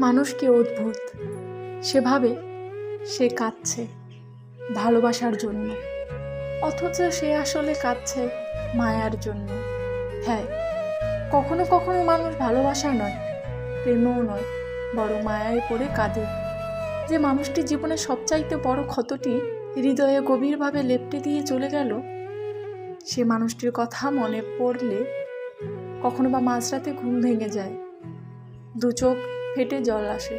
মানুষ কি অদ্ভুত, সেভাবে সে কাঁদছে ভালোবাসার জন্য, অথচ সে আসলে কাঁদছে মায়ার জন্য। হ্যাঁ, কখনো কখনো মানুষ ভালোবাসা নয়, প্রেমও নয়, বড় মায়ায় পড়ে কাঁদে। যে মানুষটি জীবনের সবচাইতে বড় ক্ষতটি হৃদয়ে গভীরভাবে লেপ্টে দিয়ে চলে গেল, সে মানুষটির কথা মনে পড়লে কখনো বা মাঝরাতে ঘুম ভেঙে যায়, দু চোখ ফেটে জল আসে।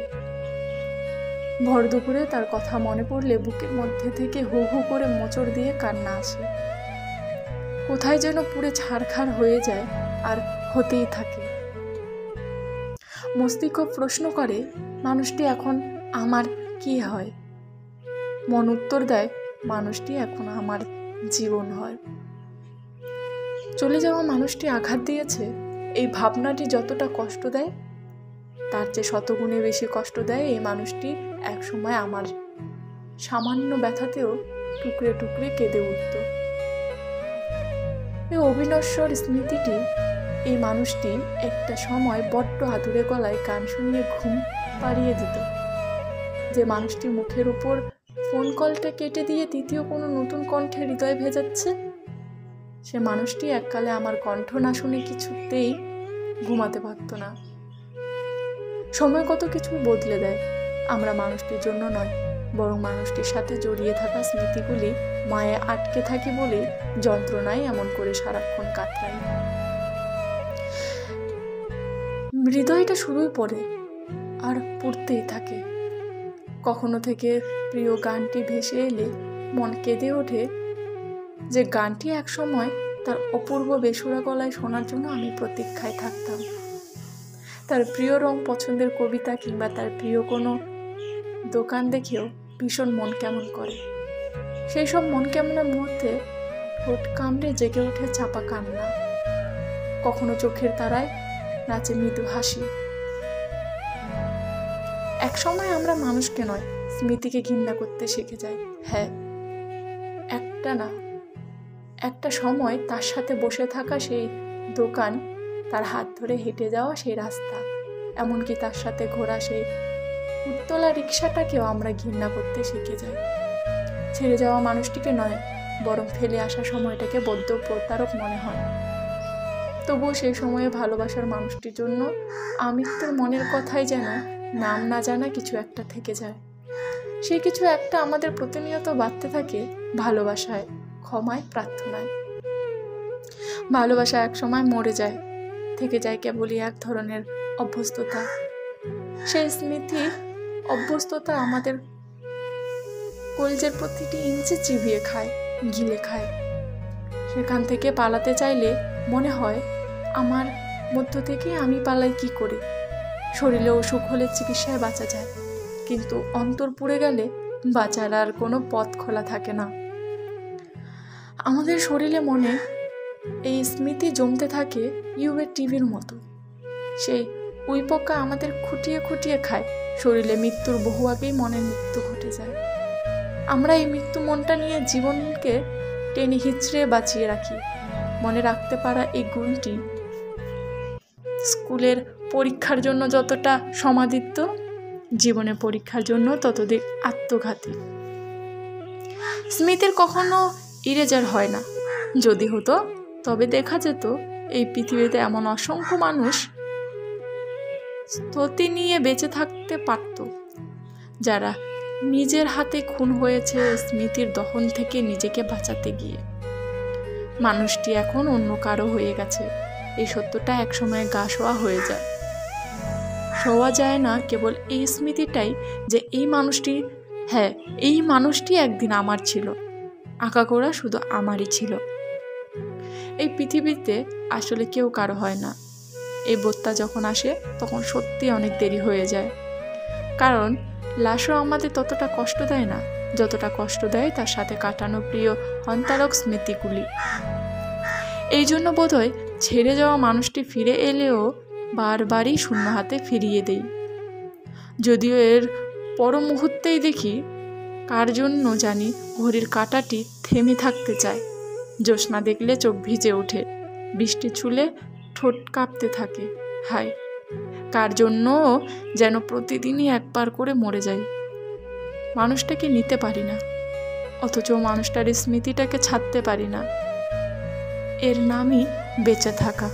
ভর দুপুরে তার কথা মনে পড়লে বুকের মধ্যে থেকে হু হু করে মোচড় দিয়ে কান্না আসে। কোথায় যেন পুড়ে ছারখার হয়ে যায় আর হতেই থাকে। মস্তিষ্ক প্রশ্ন করে, মানুষটি এখন আমার কি হয়? মন উত্তর দেয়, মানুষটি এখন আমার জীবন হয়। চলে যাওয়া মানুষটি আঘাত দিয়েছে, এই ভাবনাটি যতটা কষ্ট দেয় তার চেয়ে শতগুণে বেশি কষ্ট দেয় এই মানুষটি একসময় আমার সামান্য ব্যথাতেও টুকরে টুকরে কেঁদে উঠত। এই অবিনশ্বর স্মৃতিটি, এই মানুষটি একটা সময় বড্ড আদুরে গলায় গান শুনিয়ে ঘুম পাড়িয়ে দিত। যে মানুষটি মুখের উপর ফোন কলটা কেটে দিয়ে তৃতীয় কোনো নতুন কণ্ঠে হৃদয় ভেজাচ্ছে, সে মানুষটি এককালে আমার কণ্ঠ না শুনে কিছুতেই ঘুমাতে পারত না। সময় কত কিছু বদলে দেয়। আমরা মানুষটির জন্য নয়, বরং মানুষটির সাথে জড়িয়ে থাকা স্মৃতিগুলি মায়ে আটকে থাকি বলে যন্ত্রণায় এমন করে সারাক্ষণ কাতরাই। হৃদয়টা শুধুই পড়ে আর পড়তেই থাকে। কখনো থেকে প্রিয় গানটি ভেসে এলে মন কেঁদে ওঠে, যে গানটি একসময় তার অপূর্ব বেসুরা গলায় শোনার জন্য আমি প্রতীক্ষায় থাকতাম। তার প্রিয় রং, পছন্দের কবিতা কিংবা তার প্রিয় কোনো দোকান দেখেও ভীষণ মন কেমন করে। সেই সব মন কেমনের মুহূর্তে ঠোঁট কামড়ে জেগে ওঠে চাপা কান্না। কখনো চোখের তারায় নাচে মৃদু হাসি। এক সময় আমরা মানুষকে নয়, স্মৃতিকে ঘৃণা করতে শিখে যাই। হ্যাঁ, একটা সময় তার সাথে বসে থাকা সেই দোকান, তার হাত ধরে হেঁটে যাওয়া সেই রাস্তা, এমনকি তার সাথে ঘোরা সেই উত্তলা রিক্সাটাকেও আমরা ঘৃণা করতে শিখে যাই। ছেড়ে যাওয়া মানুষটিকে নয়, বরং ফেলে আসা সময়টাকে বড্ড প্রতারক মনে হয়। তবুও সেই সময়ে ভালোবাসার মানুষটির জন্য আমৃত্যুর মনের কথাই যেন নাম না জানা কিছু একটা থেকে যায়। সেই কিছু একটা আমাদের প্রতিনিয়ত বাড়তে থাকে ভালোবাসায়, ক্ষমায়, প্রার্থনায়। ভালোবাসা এক সময় মরে যায়, থেকে যায় কেবলই এক ধরনের অভ্যস্ততা। সেই স্মৃতি অভ্যস্ততা আমাদের কলিজার প্রতিটি ইঞ্চি চিবিয়ে খায়, গিলে খায়। সেখান থেকে পালাতে চাইলে মনে হয়, আমার মধ্য থেকে আমি পালাই কি করে? শরীরে অসুখ হলে চিকিৎসায় বাঁচা যায়, কিন্তু অন্তর পুড়ে গেলে বাঁচার আর কোনো পথ খোলা থাকে না। আমাদের শরীরে মনে এই স্মৃতি জমতে থাকে ইউভি টিভির মতো। সেই উইপোকা আমাদের খুঁটিয়ে খুঁটিয়ে খায়। শরীরে মৃত্যুর বহু আগেই মনের মৃত্যু ঘটে যায়। আমরা এই মৃত্যু মনটা নিয়ে জীবনকে টেনে হিচড়ে বাঁচিয়ে রাখি। মনে রাখতে পারা এই গুণটি স্কুলের পরীক্ষার জন্য যতটা সমাদিত্য, জীবনের পরীক্ষার জন্য ততদিক আত্মঘাতী। স্মৃতির কখনো ইরেজার হয় না। যদি হতো তবে দেখা যেত এই পৃথিবীতে এমন অসংখ্য মানুষ স্তুতি নিয়ে বেঁচে থাকতে পারত, যারা নিজের হাতে খুন হয়েছে স্মৃতির দহন থেকে নিজেকে বাঁচাতে গিয়ে। মানুষটি এখন অন্য কারো হয়ে গেছে, এই সত্যটা একসময় গা শোয়া হয়ে যায়। শোয়া যায় না কেবল এই স্মৃতিটাই যে এই মানুষটি একদিন আমার ছিল, আঁকাগোড়া শুধু আমারই ছিল। এই পৃথিবীতে আসলে কেউ কারো হয় না। এই বোধটা যখন আসে তখন সত্যি অনেক দেরি হয়ে যায়। কারণ লাশও আমাদের ততটা কষ্ট দেয় না যতটা কষ্ট দেয় তার সাথে কাটানো প্রিয় অন্তরক স্মৃতিগুলি। এই জন্য বোধহয় ছেড়ে যাওয়া মানুষটি ফিরে এলেও বারবারই শূন্য হাতে ফিরিয়ে দেই। যদিও এর পর মুহূর্তেই দেখি কার জন্য জানি ঘড়ির কাঁটাটি থেমে থাকতে চায়। জ্যোৎস্না দেখলে চোখ ভিজে ওঠে, বৃষ্টি ছুলে ঠোঁট কাঁপতে থাকে। হায়, কার জন্য যেন প্রতিদিনই একবার করে মরে যাই। মানুষটাকে নিতে পারি না, অথচ মানুষটার স্মৃতিটাকে ছাড়তে পারি না। এর নামই বেঁচে থাকা।